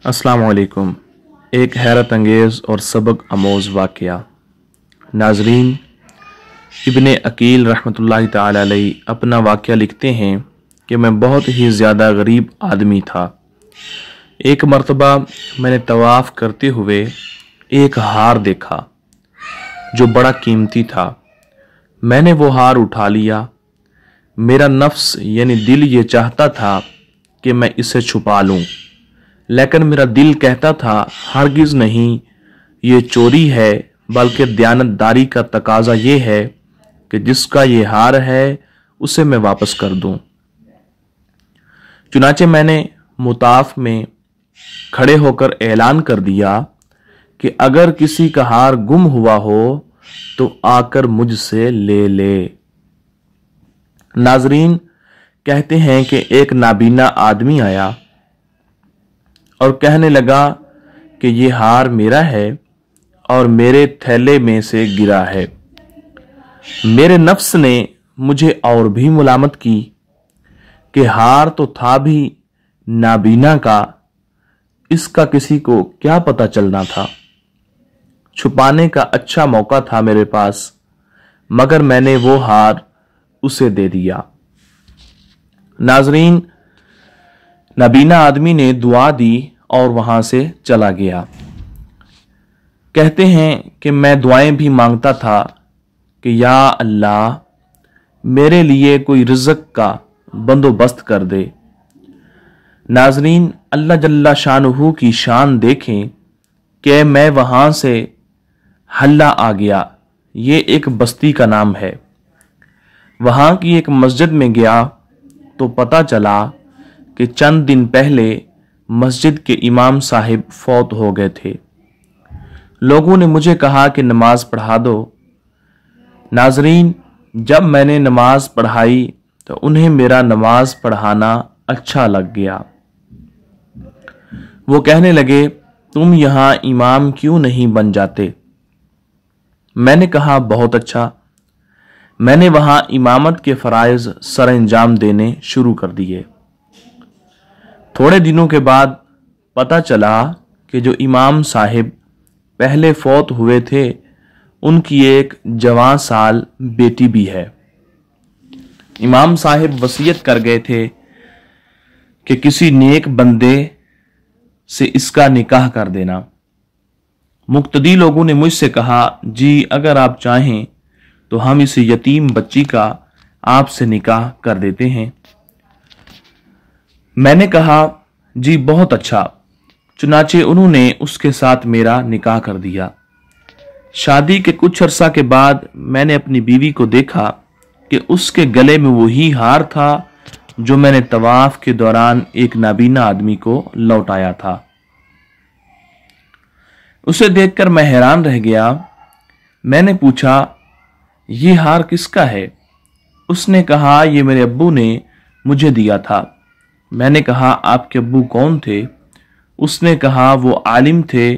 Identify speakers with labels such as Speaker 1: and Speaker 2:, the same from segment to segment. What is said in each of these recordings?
Speaker 1: अस्सलाम वालेकुम। एक हैरत अंगेज़ और सबक आमोज़ वाक़या। नाज़रीन, इब्ने अकील रहमतुल्लाहि ताला अलैहि अपना वाक़या लिखते हैं कि मैं बहुत ही ज़्यादा गरीब आदमी था। एक मर्तबा मैंने तवाफ़ करते हुए एक हार देखा जो बड़ा कीमती था। मैंने वो हार उठा लिया। मेरा नफ्स यानी दिल ये चाहता था कि मैं इसे छुपा लूं, लेकिन मेरा दिल कहता था हरगिज़ नहीं, ये चोरी है, बल्कि दयानतदारी का तकाजा ये है कि जिसका ये हार है उसे मैं वापस कर दूं। चुनाचे मैंने मुताफ में खड़े होकर ऐलान कर दिया कि अगर किसी का हार गुम हुआ हो तो आकर मुझसे ले ले। नाजरीन, कहते हैं कि एक नाबीना आदमी आया और कहने लगा कि ये हार मेरा है और मेरे थैले में से गिरा है। मेरे नफ्स ने मुझे और भी मुलामत की कि हार तो था भी नाबीना का, इसका किसी को क्या पता चलना था। छुपाने का अच्छा मौका था मेरे पास, मगर मैंने वो हार उसे दे दिया। नाजरीन, नाबीना आदमी ने दुआ दी और वहां से चला गया। कहते हैं कि मैं दुआएं भी मांगता था कि या अल्लाह, मेरे लिए कोई रिज़्क़ का बंदोबस्त कर दे। नाजरीन, अल्लाह जल्ला शानुहु की शान देखें कि मैं वहां से हल्ला आ गया। ये एक बस्ती का नाम है। वहां की एक मस्जिद में गया तो पता चला कि चंद दिन पहले मस्जिद के इमाम साहिब फौत हो गए थे। लोगों ने मुझे कहा कि नमाज पढ़ा दो। नाजरीन, जब मैंने नमाज पढ़ाई तो उन्हें मेरा नमाज पढ़ाना अच्छा लग गया। वो कहने लगे, तुम यहां इमाम क्यों नहीं बन जाते? मैंने कहा, बहुत अच्छा। मैंने वहां इमामत के फराइज सर अंजाम देने शुरू कर दिए। थोड़े दिनों के बाद पता चला कि जो इमाम साहिब पहले फौत हुए थे उनकी एक जवान साल बेटी भी है। इमाम साहिब वसीयत कर गए थे कि किसी नेक बंदे से इसका निकाह कर देना। मुक्तदी लोगों ने मुझसे कहा, जी अगर आप चाहें तो हम इस यतीम बच्ची का आपसे निकाह कर देते हैं। मैंने कहा, जी बहुत अच्छा। चुनाचे उन्होंने उसके साथ मेरा निकाह कर दिया। शादी के कुछ अरसा के बाद मैंने अपनी बीवी को देखा कि उसके गले में वही हार था जो मैंने तवाफ के दौरान एक नाबीना आदमी को लौटाया था। उसे देखकर मैं हैरान रह गया। मैंने पूछा, ये हार किसका है? उसने कहा, ये मेरे अब्बू ने मुझे दिया था। मैंने कहा, आपके अब्बू कौन थे? उसने कहा, वो आलिम थे,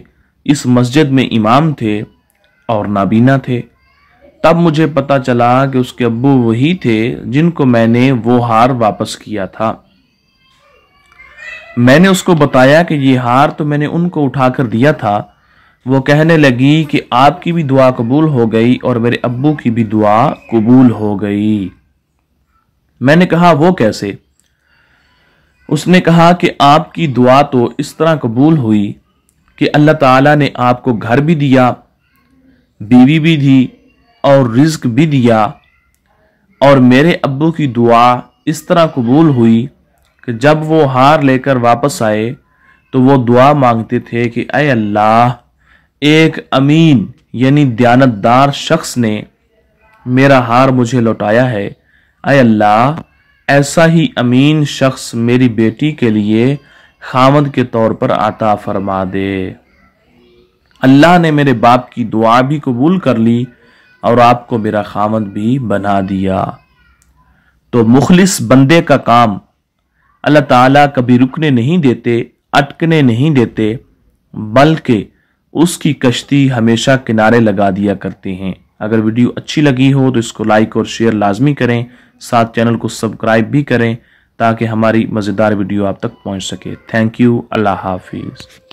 Speaker 1: इस मस्जिद में इमाम थे और नाबीना थे। तब मुझे पता चला कि उसके अब्बू वही थे जिनको मैंने वो हार वापस किया था। मैंने उसको बताया कि ये हार तो मैंने उनको उठाकर दिया था। वो कहने लगी कि आपकी भी दुआ कबूल हो गई और मेरे अब्बू की भी दुआ कबूल हो गई। मैंने कहा, वो कैसे? उसने कहा कि आपकी दुआ तो इस तरह कबूल हुई कि अल्लाह ताला ने आपको घर भी दिया, बीवी भी दी और रिज्क भी दिया। और मेरे अब्बू की दुआ इस तरह कबूल हुई कि जब वो हार लेकर वापस आए तो वो दुआ मांगते थे कि ऐ अल्लाह, एक अमीन यानी दयानतदार शख्स ने मेरा हार मुझे लौटाया है। ऐ अल्लाह, ऐसा ही अमीन शख्स मेरी बेटी के लिए खामद के तौर पर आता फरमा दे। अल्लाह ने मेरे बाप की दुआ भी कबूल कर ली और आपको मेरा खामद भी बना दिया। तो मुखलिस बंदे का काम अल्लाह ताला कभी रुकने नहीं देते, अटकने नहीं देते, बल्कि उसकी कश्ती हमेशा किनारे लगा दिया करते हैं। अगर वीडियो अच्छी लगी हो तो इसको लाइक और शेयर लाजमी करें, साथ चैनल को सब्सक्राइब भी करें। تاکہ ہماری مزیدار ویڈیو آپ تک پہنچ سکے۔ تھینک یو، اللہ حافظ۔